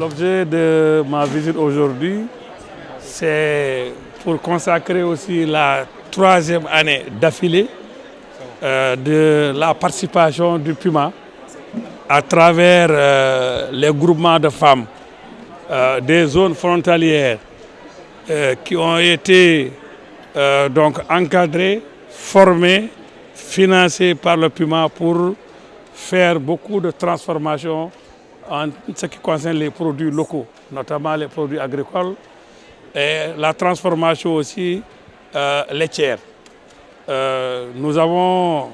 L'objet de ma visite aujourd'hui, c'est pour consacrer aussi la troisième année d'affilée de la participation du PUMA à travers les groupements de femmes des zones frontalières qui ont été donc encadrés, formés, financés par le PUMA pour faire beaucoup de transformations en ce qui concerne les produits locaux, notamment les produits agricoles et la transformation aussi laitière. Nous avons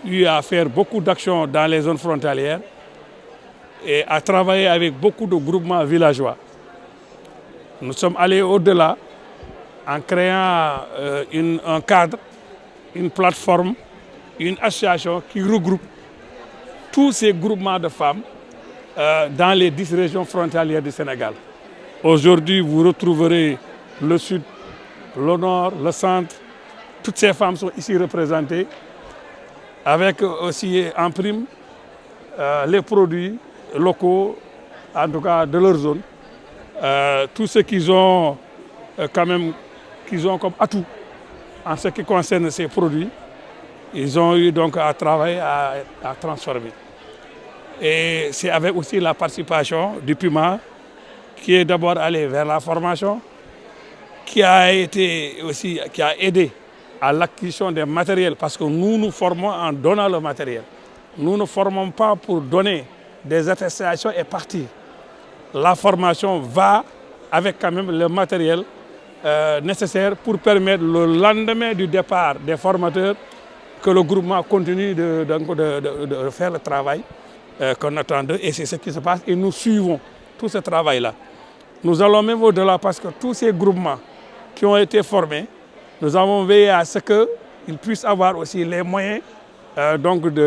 eu à faire beaucoup d'actions dans les zones frontalières et à travailler avec beaucoup de groupements villageois. Nous sommes allés au-delà en créant un cadre, une plateforme, une association qui regroupe tous ces groupements de femmes dans les 10 régions frontalières du Sénégal. Aujourd'hui, vous retrouverez le sud, le nord, le centre. Toutes ces femmes sont ici représentées avec aussi en prime les produits locaux, en tout cas de leur zone. Tout ce qu'ils ont comme atout en ce qui concerne ces produits, ils ont eu donc à travailler à transformer. Et c'est avec aussi la participation du PUMA qui est d'abord allé vers la formation, qui a aidé à l'acquisition des matériels, parce que nous formons en donnant le matériel. Nous ne formons pas pour donner des attestations et partir. La formation va avec quand même le matériel nécessaire pour permettre le lendemain du départ des formateurs que le groupement continue de faire le travail qu'on attend d'eux, et c'est ce qui se passe et nous suivons tout ce travail-là. Nous allons même au-delà parce que tous ces groupements qui ont été formés, nous avons veillé à ce qu'ils puissent avoir aussi les moyens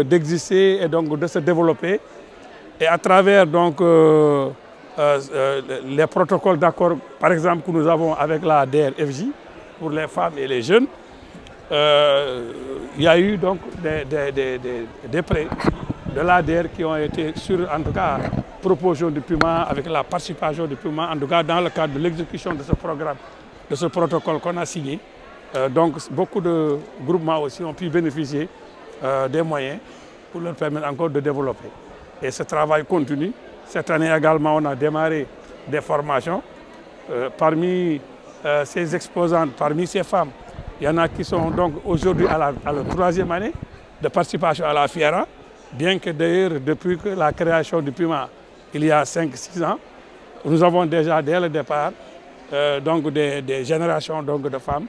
d'exister et donc de se développer. Et à travers donc, les protocoles d'accord, par exemple, que nous avons avec la DRFJ pour les femmes et les jeunes, il y a eu donc des prêts de l'ADR qui ont été sur, en tout cas, proposition du PUMA, avec la participation du PUMA, en tout cas dans le cadre de l'exécution de ce programme, de ce protocole qu'on a signé. Donc beaucoup de groupements aussi ont pu bénéficier des moyens pour leur permettre encore de développer. Et ce travail continue. Cette année également, on a démarré des formations. Parmi ces exposantes, parmi ces femmes, il y en a qui sont donc aujourd'hui à la troisième année de participation à la FIERA, bien que d'ailleurs, depuis que la création du PUMA, il y a 5-6 ans, nous avons déjà dès le départ donc des générations donc, de femmes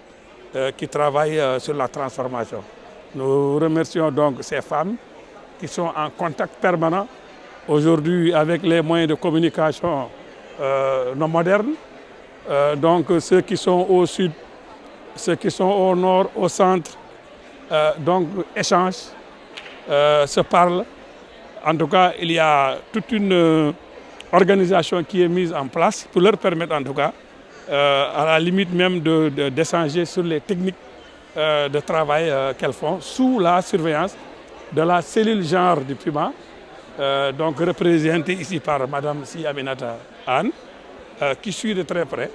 qui travaillent sur la transformation. Nous remercions donc ces femmes qui sont en contact permanent aujourd'hui avec les moyens de communication non modernes. Donc ceux qui sont au sud, ceux qui sont au nord, au centre, donc échangent, se parlent. En tout cas, il y a toute une organisation qui est mise en place pour leur permettre en tout cas, à la limite même d'échanger sur les techniques de travail qu'elles font sous la surveillance de la cellule genre du PUMA, donc représentée ici par Mme Si Aminata Anne, qui suit de très près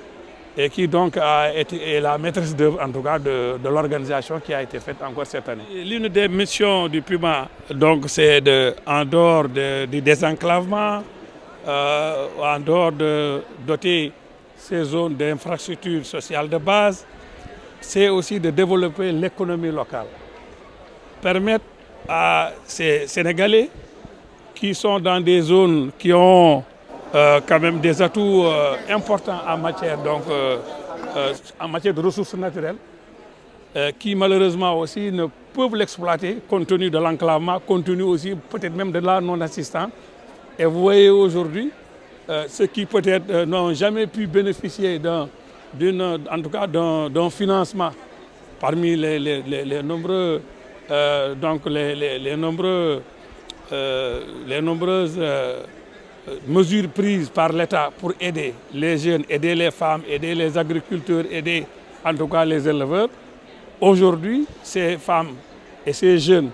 et qui donc a été la maîtresse d'œuvre en tout cas de l'organisation qui a été faite encore cette année. L'une des missions du PUMA, donc c'est en dehors du désenclavement, en dehors de doter ces zones d'infrastructures sociales de base, c'est aussi de développer l'économie locale. Permettre à ces Sénégalais qui sont dans des zones qui ont quand même des atouts importants en matière de ressources naturelles, qui malheureusement aussi ne peuvent l'exploiter compte tenu de l'enclavement, compte tenu aussi peut-être même de la non-assistance. Et vous voyez aujourd'hui, ceux qui peut-être n'ont jamais pu bénéficier d'un financement parmi les nombreuses mesures prises par l'État pour aider les jeunes, aider les femmes, aider les agriculteurs, aider en tout cas les éleveurs. Aujourd'hui, ces femmes et ces jeunes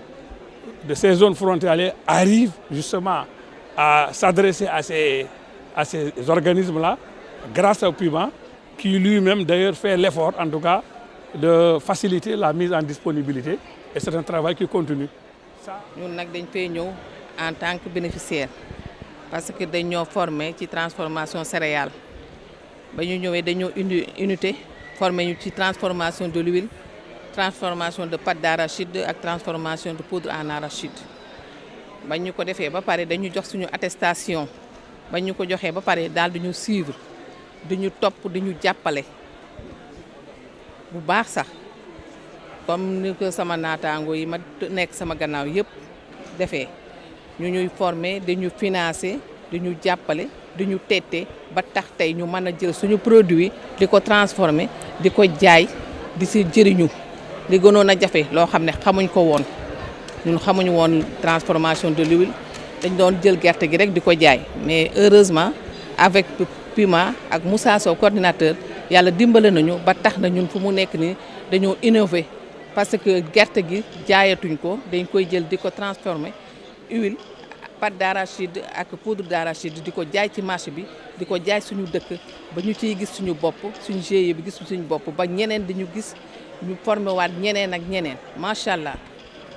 de ces zones frontalières arrivent justement à s'adresser à à ces organismes-là, grâce au PUMA, qui lui-même d'ailleurs fait l'effort, en tout cas, de faciliter la mise en disponibilité. Et c'est un travail qui continue. Nous sommes en tant que bénéficiaires parce que nous sommes formés ci transformation céréales. Nous avons une unité formée ci transformation de l'huile, transformation de pâte d'arachide et transformation de poudre en arachide. Nous avons fait une attestation. Nous avons suivre, nous top, nous jàppale bu baax sax comme ni ko sama naataango yi ma nekk sama gannaaw yëpp defee ñu ñuy former dañu financer dañu jàppale dañu tette ba tax tey ñu mën a jël suñu produit di ko transformer di ko jaay di si jëriñu li gënoon a jafe loo xam ne xamuñ ko woon ñun xamuñu woon transformation de l'huile dañ doon jël gerte gi rek di ko jaay mais heureusement avec PUMA ak Moussa Sow coordinateur yàlla dimbale nañu ba tax na ñun fu mu nekk nii dañoo innover parce que gerte gi jaayatuñ ko dañ koy jël di ko transformer huile pâte d'arachide ak poudre d'arachide di ko jaay ci marché bi di ko jaay suñu dëkk ba ñu ciy gis suñu bopp suñu GIE bi gis suñu bopp ba ñeneen dañu gis ñu formé waat ñeneen ak ñeneen macha allah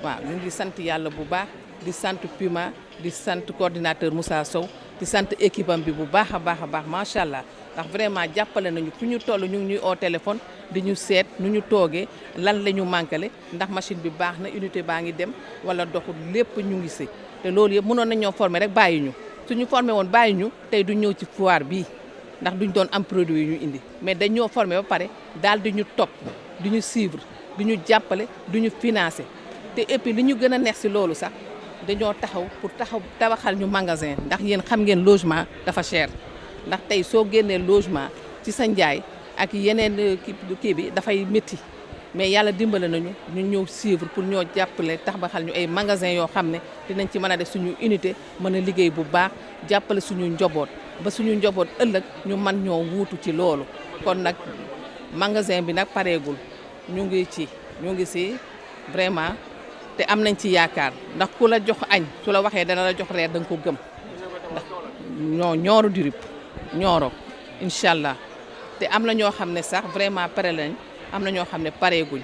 waaw ñu ngi sant yàlla bu baax di sant PUMA di sant coordinateur Moussa Sow di sant équipe am bi bu baax a baax macha allah ndax vraiment jàppale nañu fu ñu toll ñu ngi ñuy au téléphone di ñu seet nu ñu toogee lan la ñu manqué ndax machine bi baax na unité baa ngi dem wala doxul lépp ñu ngi si te loolu yëpp mënoon nañoo former rek bàyyi ñu suñu formé woon bàyyi ñu tey du ñëw ci foire bii ndax duñ doon am produit yi ñu indi mais dañoo formé ba pare daal di ñu topp di ñu suivre di ñu jàppale di ñu financer te et puis li ñu gën a neex si loolu sax dañoo taxaw pour tabaxal ñu magasin ndax yéen xam ngeen logement dafa cher ndax tey soo génnee logement ci sa njaay ak yeneen kii bi dafay métti mais yàlla dimbale nañu ñu ñëw suivre pour ñoo jàppale tabaxal ñu ay magasin yoo xam ne dinañ ci mën a def suñu unité mën a liggéey bu baax jàppale suñu njaboot ba suñu njaboot ëllëg ñu mën ñoo wuutu ci loolu kon nag magasin bi nag pareegul ñu ngi si vraiment te am nañ ci yaakaar ndax ku la jox añ su la waxee dana la jox reer da nga ko gëm ndax ñooru dirib ñooro incha allah te am na ñoo xam ne sax vraiment pare lañ am na ñoo xam ne pareeguñ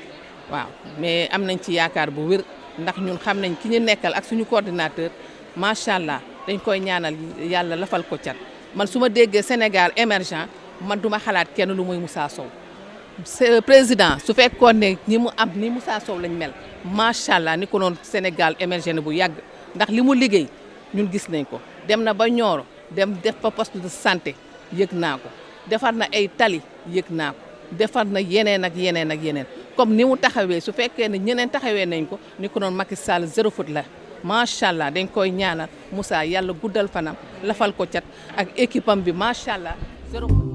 waaw mais am nañ ci yaakaar bu wér ndax ñun xam nañ ki ñu nekkal ak suñu coordinateur macha allah dañ koy ñaanal yàlla lafal ko cat man su ma déggee Sénégal émergent man duma xalaat kenn lu muy Moussa Sow président su fekkoon ne ñi mu am ni Moussa Sow lañ mel macha allah ni ko noon Sénégal émergent bu yàgg ndax li mu liggéey ñun gis nañ ko dem na ba Nioro dem def fa poste de santé yëg naa ko defar na ay tali yëg naa ko defar na yeneen ak yeneen ak yeneen comme ni mu taxawee su fekkee ne ñeneen taxawee nañ ko ni ko noon Macky Sall 0 faute la macha allah dañ koy ñaanal Moussa yàlla guddal fanam lafal ko cat ak équipe am bi macha allah 0 faute